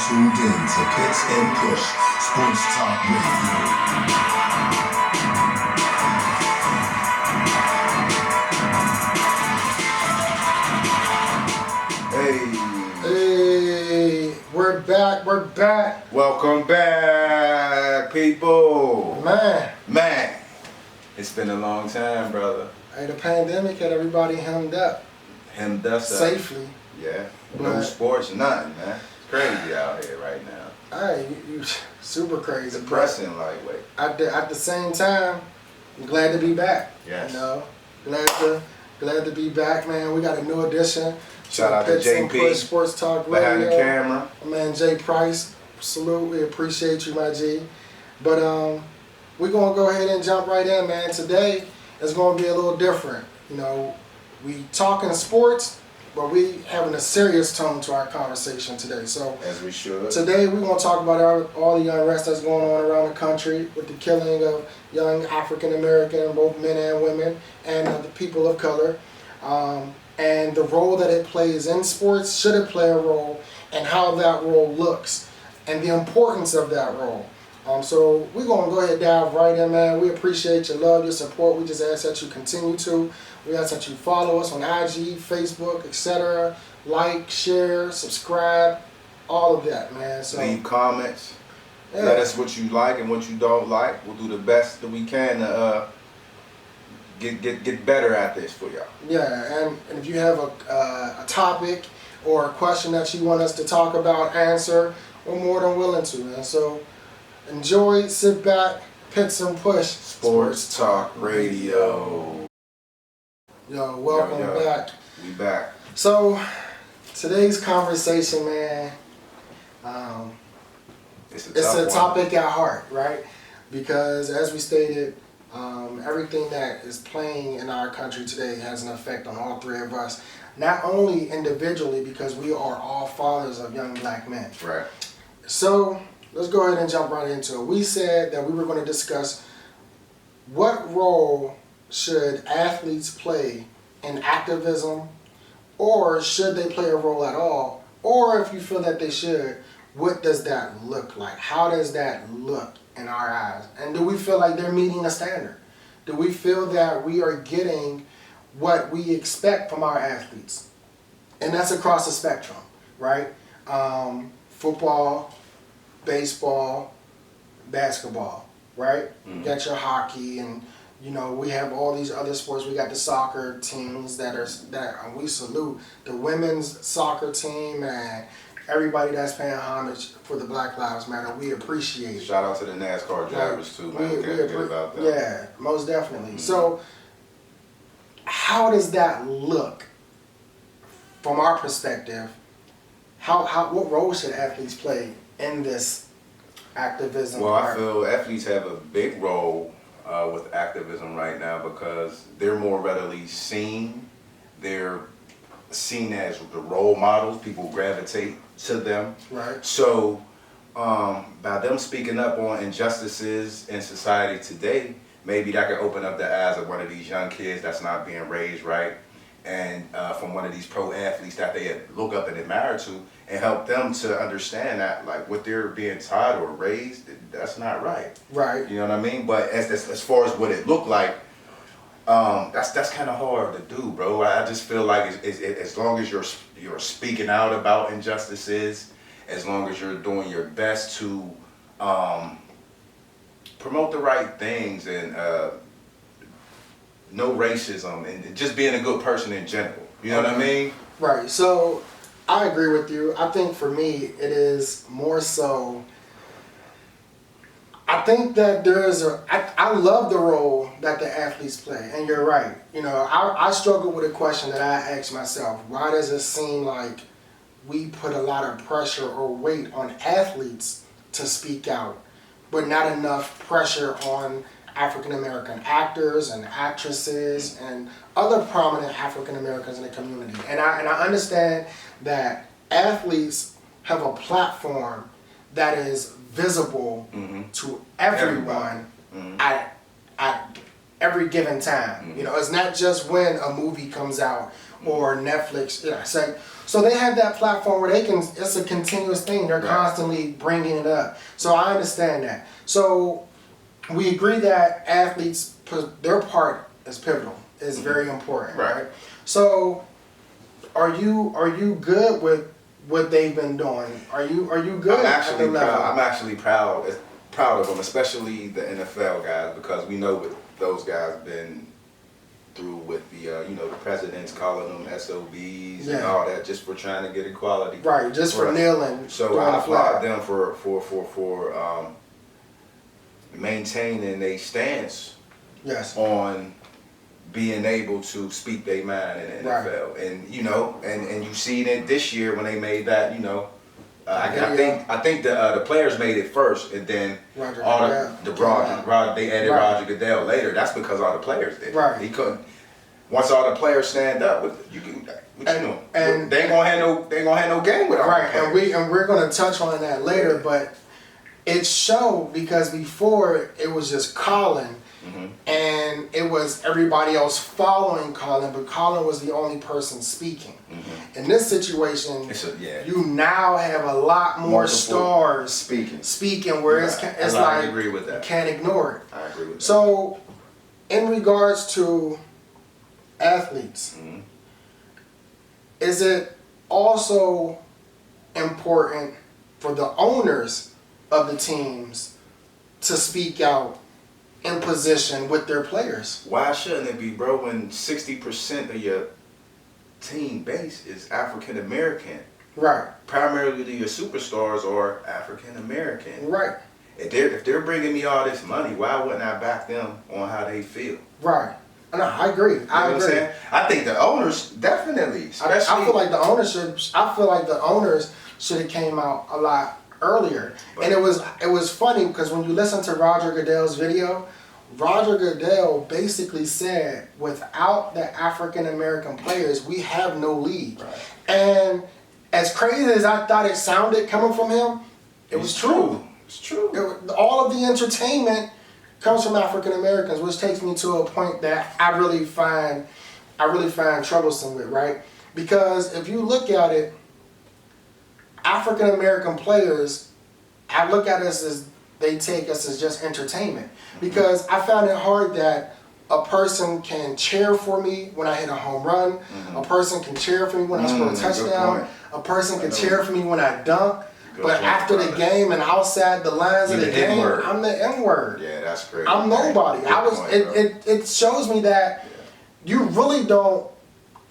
tuned in to Pits and Push Sports Talk Radio. Hey, we're back. Welcome back, people. Man, it's been a long time, brother. hey, the pandemic had everybody hemmed up. Hemmed us safely. Yeah, But, no sports, nothing, man. It's crazy out here right now. Hey, you super crazy. Depressing, lightweight. At the same time, I'm glad to be back. Yes. You know, glad to be back, man. We got a new edition. Shout out to Pits and JP Push Sports Talk Radio. behind the camera. My man Jay Price, salute. We appreciate you, my G. But we're gonna go ahead and jump right in, man. Today is gonna be a little different. You know, we talking sports, but we having a serious tone to our conversation today. So As we should. today we're gonna talk about all the unrest that's going on around the country with the killing of young African American, both men and women, and the people of color. And the role that it plays in sports, should it play a role, and how that role looks, and the importance of that role. So we're going to go ahead and dive right in, man. We appreciate your love, your support. We just ask that you continue to. We ask that you follow us on IG, Facebook, etc. Like, share, subscribe, all of that, man. So Leave comments. yeah. Let us what you like and what you don't like. We'll do the best that we can to get better at this for y'all. Yeah, and if you have a topic or a question that you want us to talk about, answer, we're more than willing to, man. So enjoy, sit back, Pits and Push Sports Talk Radio. Yo, welcome Yo. back. We back. So today's conversation, man, It's it's a tough topic at heart, right? Because as we stated, everything that is playing in our country today has an effect on all three of us. Not only individually, because we are all fathers of young black men. Right. So let's go ahead and jump right into it. We said that we were going to discuss what role should athletes play in activism, or should they play a role at all? Or if you feel that they should, what does that look like? How does that look in our eyes? And do we feel like they're meeting a standard? Do we feel that we are getting what we expect from our athletes? And that's across the spectrum, right? Football, baseball, basketball, right? Mm-hmm. You got your hockey, and you know, we have all these other sports. We got the soccer teams that we salute the women's soccer team and everybody that's paying homage for the Black Lives Matter. We appreciate it. Shout out to the NASCAR drivers too, man. We Can't forget about that. Yeah, most definitely. Mm-hmm. So how does that look from our perspective? What role should athletes play in this activism? Well, I feel athletes have a big role with activism right now because they're more readily seen. They're seen as the role models. People gravitate to them. Right. So by them speaking up on injustices in society today, maybe that could open up the eyes of one of these young kids that's not being raised right, and from one of these pro athletes that they look up and admire to, and help them to understand that like what they're being taught or raised, that's not right. Right. You know what I mean? But as far as what it looked like, that's kind of hard to do, bro. I just feel like as long as you're speaking out about injustices, as long as you're doing your best to promote the right things and no racism and just being a good person in general. You know what I mean? Right. So I agree with you. I think for me, it is more so. I think that I love the role that the athletes play, and you're right. You know, I struggle with a question that I ask myself: why does it seem like we put a lot of pressure or weight on athletes to speak out, but not enough pressure on African American actors and actresses and other prominent African Americans in the community? And I understand that athletes have a platform that is visible to everyone at every given time. You know, it's not just when a movie comes out or Netflix. Yeah, so they have that platform where they can. It's a continuous thing. They're constantly bringing it up. So I understand that. So we agree that athletes, their part is pivotal. Is very important, right? So are you good with what they've been doing? Are you good? I'm actually proud of them, especially the NFL guys, because we know what those guys been through with the the presidents calling them SOBs and all that, just for trying to get equality. Right, just for kneeling. So I applaud them for maintaining a stance on being able to speak their mind in the NFL. And and you see it this year when they made that, I think the players made it first, and then they added Roger Goodell later. That's because all the players did. Right. He couldn't. Once all the players stand up, and they ain't gonna have no game without. Right, and we're gonna touch on that later, but it showed because before it was just Colin. And it was everybody else following Colin, but Colin was the only person speaking. In this situation, you now have a lot more stars speaking where it's like I agree with that. You can't ignore it. I agree with that. So, in regards to athletes, is it also important for the owners of the teams to speak out in position with their players? Why shouldn't it be, bro, when 60% of your team base is African American? Right. Primarily your superstars are African American. Right. If they're bringing me all this money, why wouldn't I back them on how they feel? Right. No, I agree. I agree. What I'm saying? I think the owners definitely. I feel like the owners should have came out a lot earlier. And it was funny because when you listen to Roger Goodell's video, Roger Goodell basically said, without the African American players, we have no league. Right. And as crazy as I thought it sounded coming from him, it was true. It's true. All of the entertainment comes from African Americans, which takes me to a point that I really find troublesome with, right? Because if you look at it, African American players, I look at us as they take us as just entertainment. Because I found it hard that a person can cheer for me when I hit a home run, a person can cheer for me when I score a touchdown, a person can cheer for me when I dunk, but after the game and outside the lines of the game, I'm the N-word. Yeah, that's crazy. I'm nobody. It shows me that you really don't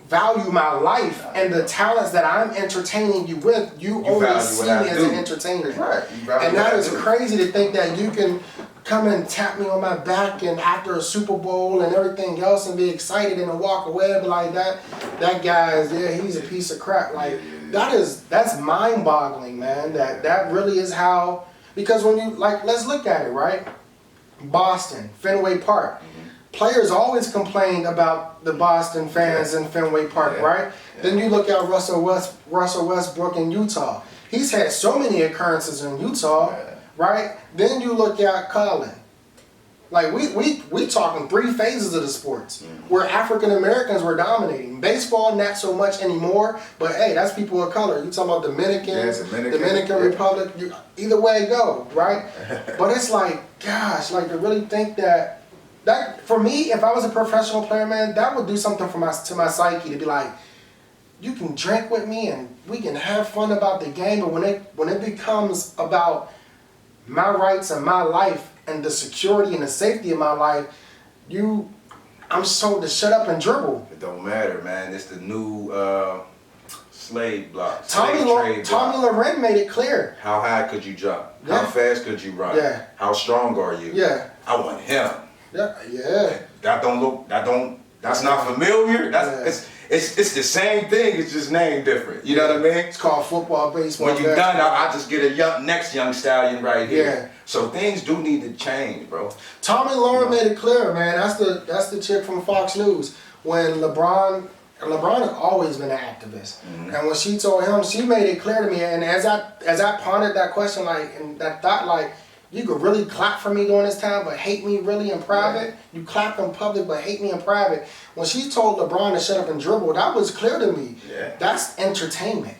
value my life and the talents that I'm entertaining you with. You only see me as an entertainer. Right. And that is crazy to think that you can come and tap me on my back and after a Super Bowl and everything else and be excited and walk away and be like that guy is, he's a piece of crap. Like that's mind boggling, man. That really is how, because when you let's look at it, right? Boston, Fenway Park. Players always complained about the Boston fans in Fenway Park, right? Yeah. Then you look at Russell Westbrook in Utah. He's had so many occurrences in Utah, right? Then you look at Colin. Like we talking 3 phases of the sports where African Americans were dominating. Baseball, not so much anymore, but hey, that's people of color. You talking about Dominican Republic. Either way go, right? But it's like, gosh, to really think that for me, if I was a professional player, man, that would do something to my psyche to be like, you can drink with me and we can have fun about the game, but when it becomes about my rights and my life and the security and the safety of my life, I'm told to shut up and dribble. It don't matter, man. It's the new slave block. Tommy Loren made it clear. How high could you jump? Yeah. How fast could you run? Yeah. How strong are you? Yeah. I want him. Yeah. That's not familiar. It's the same thing, it's just named different. You know what I mean? It's called football, baseball. When you're done, I'll just get a next young stallion right here. Yeah. So things do need to change, bro. Tommy Loren made it clear, man. That's the chick from Fox News. When LeBron has always been an activist. And when she told him, she made it clear to me, and as I pondered that question, and that thought, You could really clap for me during this time, but hate me really in private. You clap in public, but hate me in private. When she told LeBron to shut up and dribble, that was clear to me. Yeah. That's entertainment.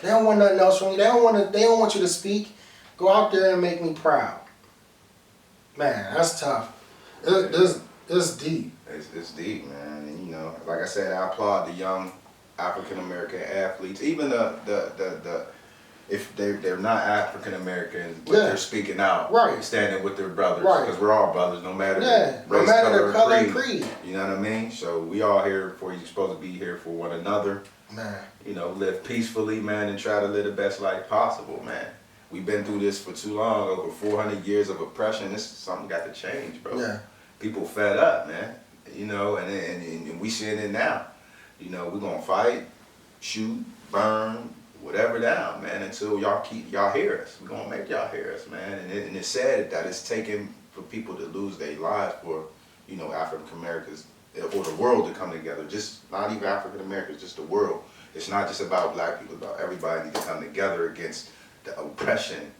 They don't want nothing else from you. They don't want you to speak. Go out there and make me proud. Man, that's tough. It's deep. It's deep, man. And you know, like I said, I applaud the young African American athletes, even the if they're not African Americans, but they're speaking out, right, standing with their brothers, right, because we're all brothers, no matter no matter the color, creed. You know what I mean? So we all here for you. Supposed to be here for one another. Man, you know, live peacefully, man, and try to live the best life possible, man. We've been through this for too long, over 400 years of oppression. This is something got to change, bro. Yeah. People fed up, man. You know, and we seeing it now. You know, we're gonna fight, shoot, burn, whatever down, man, until y'all hear us. We're gonna make y'all hear us, man. And it's sad that it's taken for people to lose their lives for, you know, African Americans or the world to come together. Just not even African Americans, just the world. It's not just about black people, it's about everybody need to come together against the oppression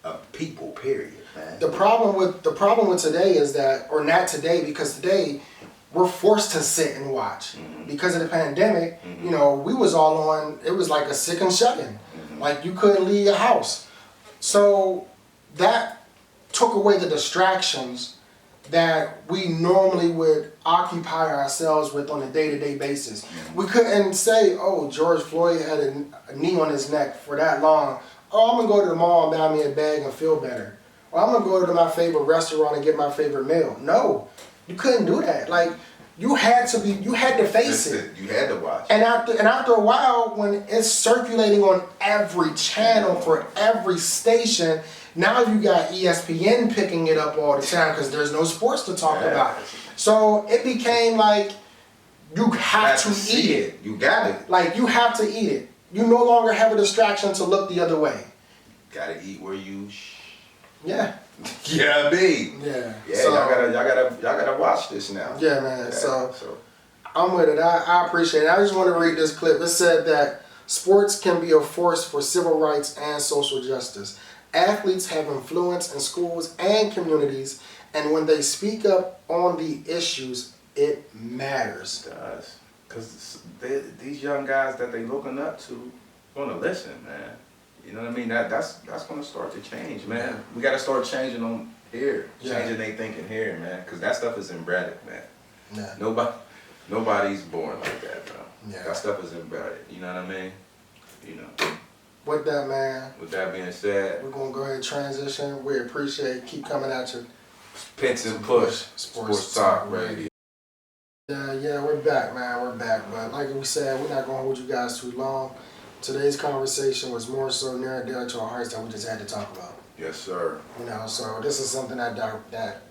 of people, period, man. The problem with today is that, or not today, because today we're forced to sit and watch. Because of the pandemic, you know, we was all on, it was like a sick and shut-in. Like you couldn't leave your house. So that took away the distractions that we normally would occupy ourselves with on a day-to-day basis. We couldn't say, oh, George Floyd had a knee on his neck for that long. Oh, I'm gonna go to the mall and buy me a bag and feel better. Or I'm gonna go to my favorite restaurant and get my favorite meal. No, you couldn't do that. Like, you had to face it. You had to watch. And after a while, when it's circulating on every channel for every station, now you got ESPN picking it up all the time because there's no sports to talk about. So it became like you have to eat it. You got it. Like, you have to eat it. You no longer have a distraction to look the other way. Gotta eat where you. Yeah. Yeah, me. Yeah. Yeah, So, y'all gotta watch this now. Yeah, man. Yeah, so I'm with it. I appreciate it. I just want to read this clip. It said that sports can be a force for civil rights and social justice. Athletes have influence in schools and communities, and when they speak up on the issues, it matters. It does. Because these young guys that they looking up to want to listen, man. You know what I mean? That's going to start to change, man. Yeah. We got to start changing them here, changing Yeah. their thinking here, man. Because that stuff is embedded, man. Yeah. Nobody's born like that, bro. Yeah. That stuff is embedded. You know what I mean? You know. With that, man. With that being said, we're going to go ahead and transition. We appreciate keep coming at you. Pits and Push, Sports Talk Radio. Yeah, we're back, man. We're back. But like we said, we're not going to hold you guys too long. Today's conversation was more so near and dear to our hearts that we just had to talk about. Yes, sir. You know, so this is something that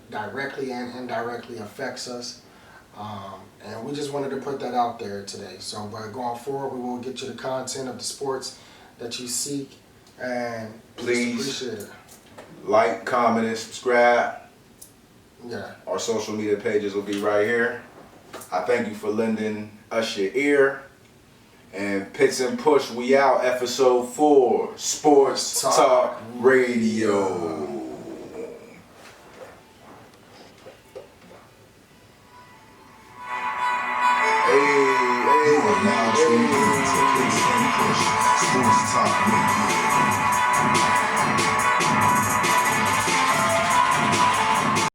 directly and indirectly affects us. And we just wanted to put that out there today. So, but going forward, we will get you the content of the sports that you seek. And please appreciate it. Like, comment, and subscribe. Yeah. Our social media pages will be right here. I thank you for lending us your ear. And Pits and Push, we out. Episode 4, Sports Talk Radio. You are now tuned into Pits and Push, Sports Talk Radio.